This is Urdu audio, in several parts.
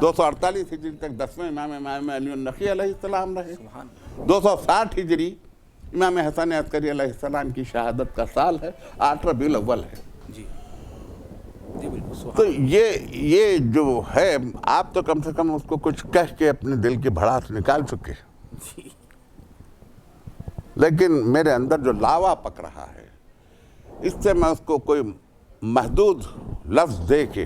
248 ہجری تک 10ویں امام علی النقی علیہ السلام رہے. 260 ہجری امام حسن عسکری علیہ السلام کی شہادت کا سال ہے. 8 ربیع الاول ہے. جی جی بالکل. تو یہ جو ہے آپ تو کم سے کم اس کو کچھ کہہ کے اپنے دل کی بھڑاس نکال چکے. لیکن میرے اندر جو لاوا پک رہا ہے اس سے میں اس کو کوئی محدود لفظ دے کے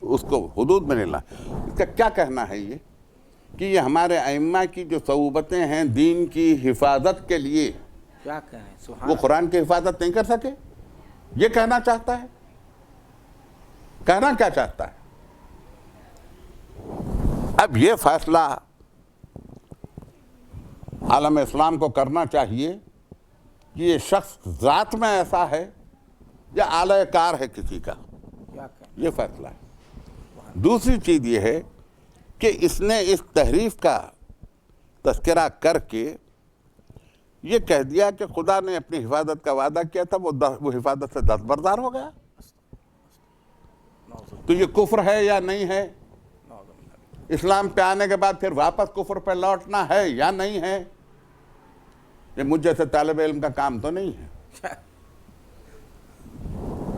اس کو حدود میں نہیں لا. اس کا کیا کہنا ہے یہ کہ یہ ہمارے ائمہ کی جو صعوبتیں ہیں دین کی حفاظت کے لیے کیا کہیں وہ قرآن کی حفاظت نہیں کر سکے. یہ کہنا چاہتا ہے. کہنا کیا چاہتا ہے؟ اب یہ فیصلہ عالم اسلام کو کرنا چاہیے کہ یہ شخص ذات میں ایسا ہے یا اعلی کار ہے کسی کا. یہ فیصلہ ہے. دوسری چیز یہ ہے کہ اس نے اس تحریف کا تذکرہ کر کے یہ کہہ دیا کہ خدا نے اپنی حفاظت کا وعدہ کیا تھا وہ حفاظت سے دستبردار ہو گیا. تو یہ کفر ہے یا نہیں ہے؟ اسلام پہ آنے کے بعد پھر واپس کفر پہ لوٹنا ہے یا نہیں ہے؟ یہ مجھ جیسے طالب علم کا کام تو نہیں ہے.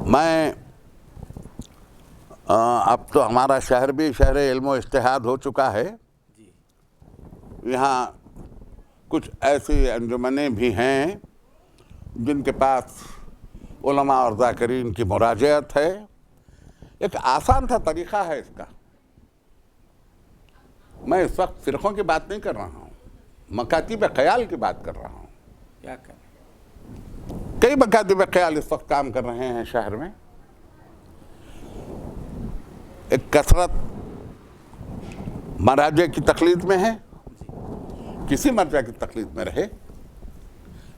میں اب تو ہمارا شہر بھی شہر علم و اجتہاد ہو چکا ہے. یہاں کچھ ایسی انجمنیں بھی ہیں جن کے پاس علماء اور ذاکرین کی مراجعت ہے. ایک آسان تھا طریقہ ہے اس کا. میں اس وقت فرقوں کی بات نہیں کر رہا ہوں, مکاتب خیال کی بات کر رہا ہوں. کیا کریں؟ کئی مکاتب خیال اس وقت کام کر رہے ہیں شہر میں. ایک کثرت مراجع کی تقلید میں ہے, کسی مرجع کی تقلید میں رہے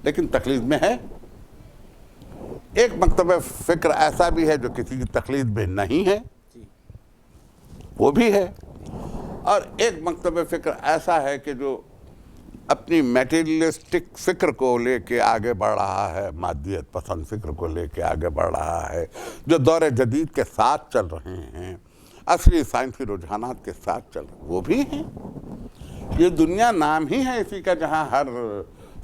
لیکن تقلید میں ہے. ایک مکتب فکر ایسا بھی ہے جو کسی کی تقلید میں نہیں ہے, وہ بھی ہے. اور ایک مکتب فکر ایسا ہے کہ جو اپنی میٹیریلسٹک فکر کو لے کے آگے بڑھ رہا ہے, مادیت پسند فکر کو لے کے آگے بڑھ رہا ہے, جو دور جدید کے ساتھ چل رہے ہیں, عصری سائنسی رجحانات کے ساتھ چل رہے ہیں, وہ بھی ہیں. یہ دنیا نام ہی ہے اسی کا جہاں ہر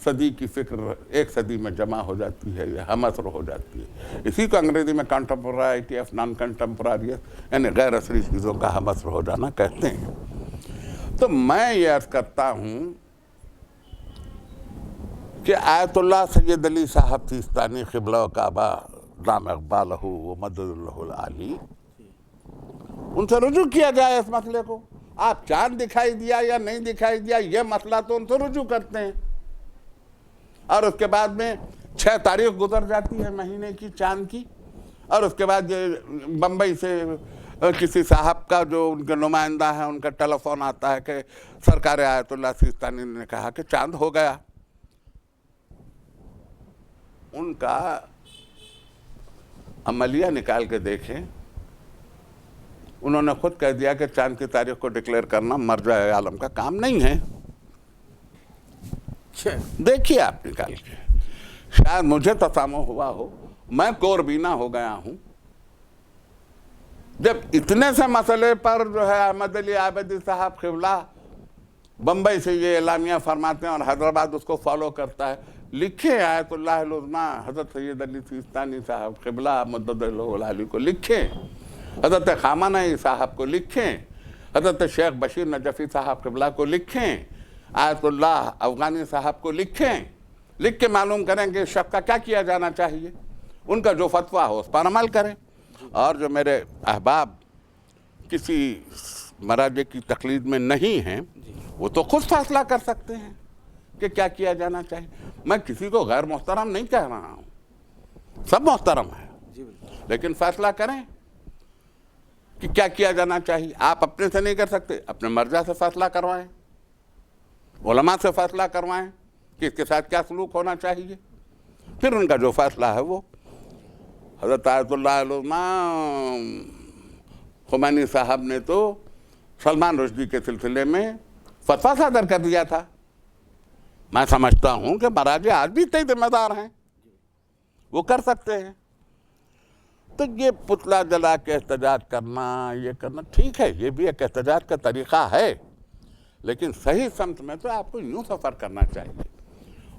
صدی کی فکر ایک صدی میں جمع ہو جاتی ہے یا ہم عصر ہو جاتی ہے. اسی کو انگریزی میں کنٹمپورائٹی آف نان کنٹمپوراریس یعنی غیر عصری چیزوں کا ہم عصر ہو جانا کہتے ہیں. تو میں یہ عرض کرتا ہوں کہ آیت اللہ سید علی صاحب سیستانی قبلہ و کعبہ دام اقبالہ و مدد اللہ العالی, ان سے رجوع کیا جائے اس مسئلے کو. آپ چاند دکھائی دیا یا نہیں دکھائی دیا یہ مسئلہ تو ان سے رجوع کرتے ہیں, اور اس کے بعد میں 6 تاریخ گزر جاتی ہے مہینے کی چاند کی, اور اس کے بعد بمبئی سے کسی صاحب کا جو ان کے نمائندہ ہیں ان کا ٹیلی فون آتا ہے کہ سرکار آیت اللہ سیستانی نے کہا کہ چاند ہو گیا. ان کا عملیہ نکال کے دیکھیں, انہوں نے خود کہہ دیا کہ چاند کی تاریخ کو ڈکلیئر کرنا مرجع عالم کا کام نہیں ہے. دیکھیے آپ نکال کے, شاید مجھے تسامح ہوا ہو, میں کوربینہ ہو گیا ہوں جب اتنے سے مسئلے پر جو ہے احمد علی عابدی صاحب قبلہ بمبئی سے یہ اعلامیہ فرماتے ہیں اور حیدرآباد اس کو فالو کرتا ہے. لکھیں آیت اللہ العظمیٰ حضرت سید علی سیستانی صاحب قبلہ مدد اللہ العالی کو لکھیں, حضرت خامنہئی صاحب کو لکھیں, حضرت شیخ بشیر نجفی صاحب قبلہ کو لکھیں, آیت اللہ افغانی صاحب کو لکھیں. لکھ کے معلوم کریں کہ اس شخص کا کیا کیا جانا چاہیے, ان کا جو فتویٰ ہو اس پر عمل کریں. اور جو میرے احباب کسی مراجع کی تقلید میں نہیں ہیں وہ تو خود فیصلہ کر سکتے ہیں کہ کیا کیا جانا چاہیے. میں کسی کو غیر محترم نہیں کہہ رہا ہوں, سب محترم ہیں, لیکن فیصلہ کریں کہ کیا کیا جانا چاہیے. آپ اپنے سے نہیں کر سکتے, اپنے مرجع سے فیصلہ کروائیں, علماء سے فیصلہ کروائیں کہ اس کے ساتھ کیا سلوک ہونا چاہیے. پھر ان کا جو فیصلہ ہے وہ حضرت آیت اللہ العظمیٰ خمینی صاحب نے تو سلمان رشدی کے سلسلے میں فتویٰ صادر کر دیا تھا. میں سمجھتا ہوں کہ مراجع آج بھی اتنے ذمہ دار ہیں, وہ کر سکتے ہیں. تو یہ پتلا جلا کے احتجاج کرنا، یہ کرنا ٹھیک ہے، یہ بھی ایک احتجاج کا طریقہ ہے، لیکن صحیح سمت میں تو آپ کو یوں سفر کرنا چاہیے۔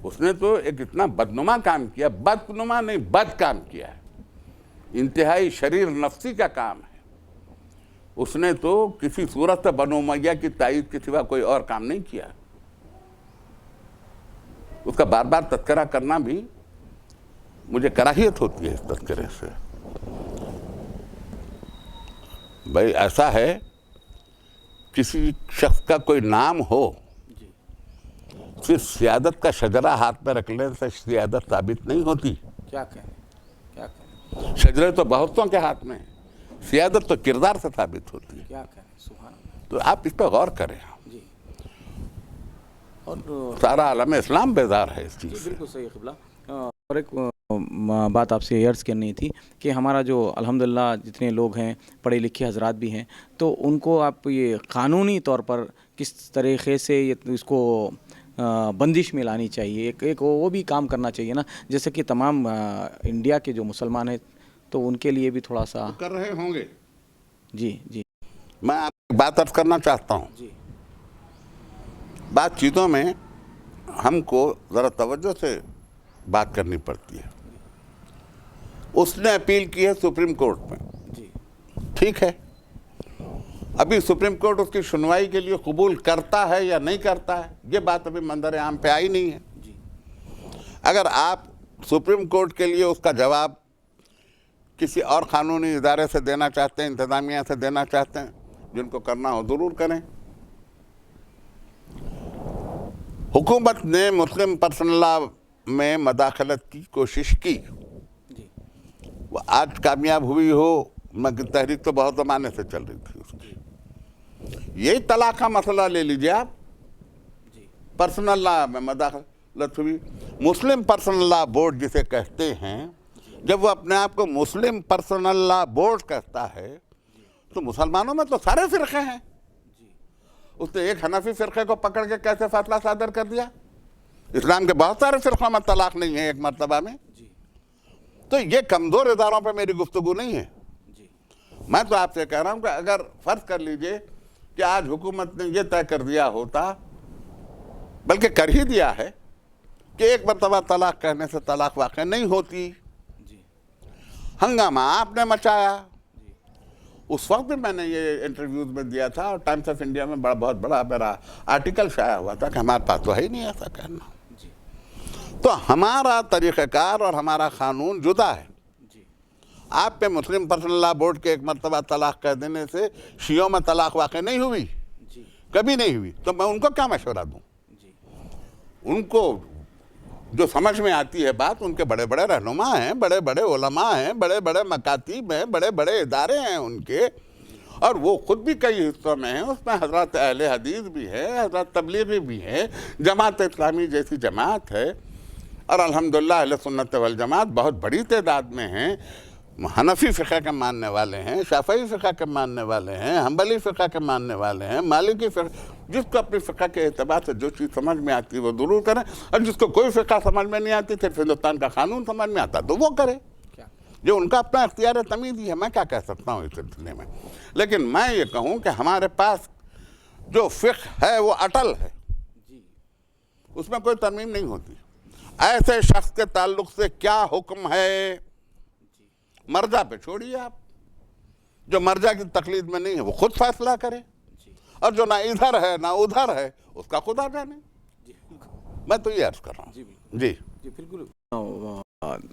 اس نے تو ایک اتنا بدنما کام کیا، بدنما نہیں بد کام کیا ہے، انتہائی شریر نفسی کا کام ہے۔ اس نے تو کسی صورت سے بنو امیہ کی تائید کے سوا کوئی اور کام نہیں کیا۔ اس کا بار بار تذکرہ کرنا بھی مجھے کراہیت ہوتی ہے اس تذکرے سے۔ بھائی ایسا ہے، کسی شخص کا کوئی نام ہو، صرف سیادت کا شجرہ ہاتھ میں رکھ لیں سے سیادت ثابت نہیں ہوتی۔ کیا کہیں شجرے تو بہتوں کے ہاتھ میں ہیں، سیادت تو کردار سے ثابت ہوتی ہے۔ کیا کہیں سبحان اللہ۔ تو آپ اس پہ غور کریں۔ جی، اور سارا عالم اسلام بیدار ہے اس چیز سے۔ بالکل صحیح قبلہ۔ اور ایک بات آپ سے عرض کرنی تھی کہ ہمارا جو الحمدللہ جتنے لوگ ہیں پڑھے لکھے حضرات بھی ہیں، تو ان کو آپ یہ قانونی طور پر کس طریقے سے اس کو بندش میں لانی چاہیے، ایک وہ بھی کام کرنا چاہیے نا، جیسے کہ تمام انڈیا کے جو مسلمان ہیں تو ان کے لیے بھی تھوڑا سا کر رہے ہوں گے۔ جی جی میں آپ کو بات عرض کرنا چاہتا ہوں۔ جی بات چیزوں میں ہم کو ذرا توجہ سے بات کرنی پڑتی ہے۔ اس نے اپیل کی ہے سپریم کورٹ میں، جی ٹھیک ہے، ابھی سپریم کورٹ اس کی سنوائی کے لیے قبول کرتا ہے یا نہیں کرتا ہے، یہ بات ابھی منظر عام پہ آئی نہیں ہے۔ جی اگر آپ سپریم کورٹ کے لیے اس کا جواب کسی اور قانونی ادارے سے دینا چاہتے ہیں، انتظامیہ سے دینا چاہتے ہیں، جن کو کرنا ہو ضرور کریں۔ حکومت نے مسلم پرسنل لا میں مداخلت کی کوشش کی، جی وہ آج کامیاب ہوئی ہو، مگر تحریک تو بہت زمانے سے چل رہی تھی اس کی۔ یہی طلاق کا مسئلہ لے لیجیے آپ، جی پرسنل لا میں مداخلت ہوئی۔ مسلم پرسنل لا بورڈ جسے کہتے ہیں، جب وہ اپنے آپ کو مسلم پرسنل لا بورڈ کہتا ہے تو مسلمانوں میں تو سارے فرقے ہیں۔ اس نے ایک حنفی فرقے کو پکڑ کے کیسے فیصلہ صادر کر دیا؟ اسلام کے بہت سارے فرقوں میں طلاق نہیں ہے ایک مرتبہ میں۔ تو یہ کمزور اداروں پہ میری گفتگو نہیں ہے۔ میں تو آپ سے کہہ رہا ہوں کہ اگر فرض کر لیجئے کہ آج حکومت نے یہ طے کر دیا ہوتا، بلکہ کر ہی دیا ہے، کہ ایک مرتبہ طلاق کہنے سے طلاق واقع نہیں ہوتی، ہنگامہ آپ نے مچایا۔ اس وقت بھی میں نے یہ انٹرویوز میں دیا تھا، اور ٹائمز آف انڈیا میں بہت بڑا میرا آرٹیکل شائع ہوا تھا کہ ہمارے پاس تو ہے ہی نہیں ایسا کہنا۔ تو ہمارا طریقہ کار اور ہمارا قانون جدا ہے۔ آپ پہ مسلم پرسنل لا بورڈ کے ایک مرتبہ طلاق کہہ دینے سے شیعوں میں طلاق واقع نہیں ہوئی، کبھی نہیں ہوئی، تو میں ان کو کیا مشورہ دوں؟ ان کو جو سمجھ میں آتی ہے بات، ان کے بڑے بڑے رہنما ہیں، بڑے بڑے علماء ہیں، بڑے بڑے مکاتیب ہیں، بڑے بڑے ادارے ہیں ان کے، اور وہ خود بھی کئی حصوں میں ہیں۔ اس میں حضرات اہل حدیث بھی ہے، حضرات تبلیغی بھی ہے، جماعت اسلامی جیسی جماعت ہے، اور الحمدللہ اہل سنت والجماعت بہت بڑی تعداد میں ہیں۔ حنفی فقہ کے ماننے والے ہیں، شافعی فقہ کے ماننے والے ہیں، حنبلی فقہ کے ماننے والے ہیں، مالکی فقہ، جس کو اپنی فقہ کے اعتبار سے جو چیز سمجھ میں آتی ہے وہ ضرور کریں، اور جس کو کوئی فقہ سمجھ میں نہیں آتی، صرف ہندوستان کا قانون سمجھ میں آتا تو وہ کرے، جو ان کا اپنا اختیار تمیزی ہے۔ میں کیا کہہ سکتا ہوں اس سلسلے میں؟ لیکن میں یہ کہوں کہ ہمارے پاس جو فقہ ہے وہ اٹل ہے، اس میں کوئی ترمیم نہیں ہوتی۔ ایسے شخص کے تعلق سے کیا حکم ہے، مرجع پہ چھوڑیے آپ، جو مرجع کی تقلید میں نہیں ہے وہ خود فیصلہ کرے، اور جو نہ ادھر ہے نہ ادھر ہے اس کا خدا جانے۔ میں تو یہ عرض کر رہا ہوں۔ جی بالکل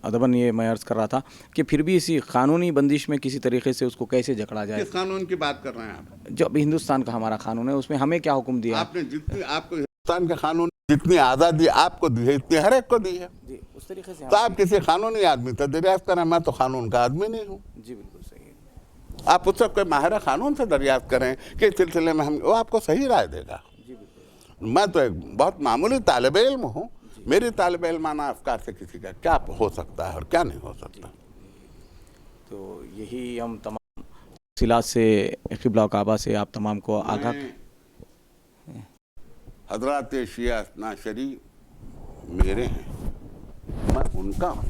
ادباً یہ میں عرض کر رہا تھا کہ پھر بھی اسی قانونی بندش میں کسی طریقے سے اس کو کیسے جکڑا جائے۔ کس قانون کی بات کر رہے ہیں آپ؟ جو ابھی ہندوستان کا ہمارا قانون ہے اس میں ہمیں کیا حکم دیا؟ آپ نے جتنی آپ کو ہندوستان کے قانون جتنی آزادی آپ کو دی ہے اتنی ہر ایک کو دی ہے۔ جی اس طریقے سے تو آپ کسی قانونی آدمی سے دریافت کریں، میں تو قانون کا آدمی نہیں ہوں۔ جی بالکل صحیح ہے۔ آپ اس سے کوئی ماہر قانون سے دریافت کریں کہ اس سلسلے میں وہ آپ کو صحیح رائے دے گا۔ میں تو ایک بہت معمولی طالب علم ہوں، میری طالب علمانہ افکار سے کسی کا کیا ہو سکتا ہے اور کیا نہیں ہو سکتا۔ تو یہی ہم تمام تفصیلات سے قبلہ کعبہ سے آپ تمام کو آگاہ۔ حضرات شیعہ اثنا عشری میرے ہیں، میں ان کا ہوں،